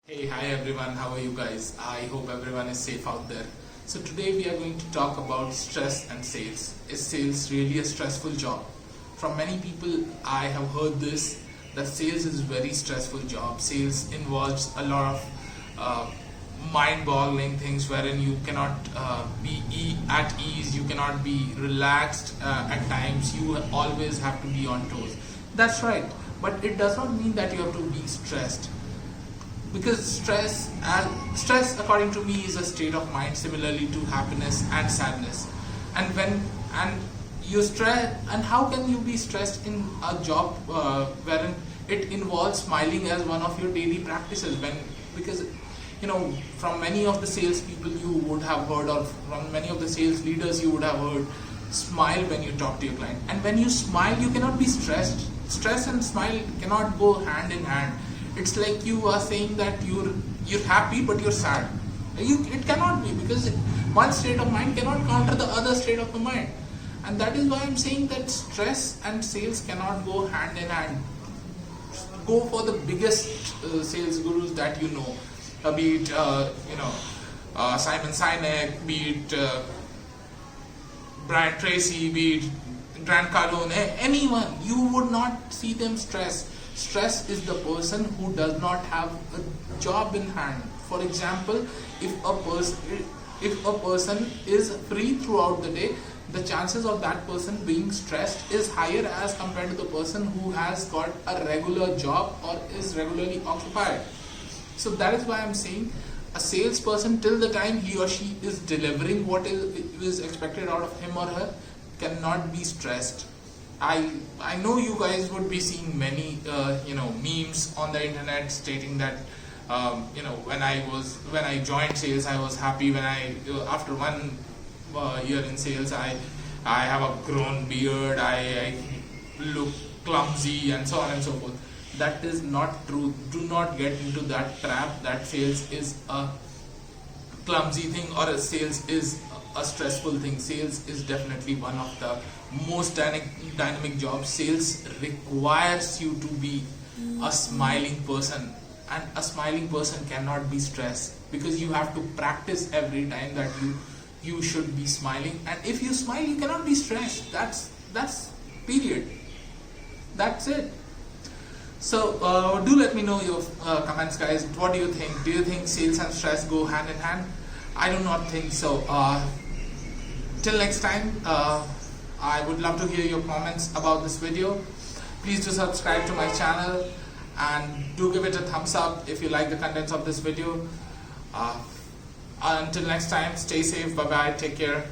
Hey, hi everyone, how are you guys? I hope everyone is safe out there. So today we are going to talk about stress and sales. Is sales really a stressful job? From many people I have heard this, that sales is very stressful job. Sales involves a lot of mind-boggling things wherein you cannot be at ease, you cannot be relaxed at times, you always have to be on toes. That's right, but it does not mean that you have to be stressed, because stress according to me is a state of mind similarly to happiness and sadness. And you stress, and how can you be stressed in a job wherein it involves smiling as one of your daily practices? Because from many of the sales people you would have heard, or from many of the sales leaders you would have heard, smile when you talk to your client. And when you smile you cannot be stressed. Stress and smile cannot go hand in hand. It's like you are saying that you're happy but you're sad. It cannot be, because one state of mind cannot counter the other state of the mind. And that is why I'm saying that stress and sales cannot go hand in hand. Go for the biggest sales gurus that you know, be it Simon Sinek, be it Brian Tracy, be it Grant Cardone, anyone. You would not see them stress. Stress is the person who does not have a job in hand. For example, if a person is free throughout the day, the chances of that person being stressed is higher as compared to the person who has got a regular job or is regularly occupied. So that is why I'm saying a salesperson, till the time he or she is delivering what is expected out of him or her, cannot be stressed. I know you guys would be seeing many memes on the internet stating that when I joined sales I was happy. When after 1 year in sales I have a grown beard, I look clumsy, and so on and so forth. That is not true. Do not get into that trap that sales is a clumsy thing or a sales is a stressful thing. Sales is definitely one of the most dynamic jobs. Sales requires you to be a smiling person, and a smiling person cannot be stressed, because you have to practice every time that you should be smiling. And if you smile you cannot be stressed. That's period. That's it. So do let me know your comments, guys. What do you think? Do you think sales and stress go hand in hand? I do not think so. Till next time, I would love to hear your comments about this video. Please do subscribe to my channel and do give it a thumbs up if you like the contents of this video. Until next time, stay safe. Bye bye. Take care.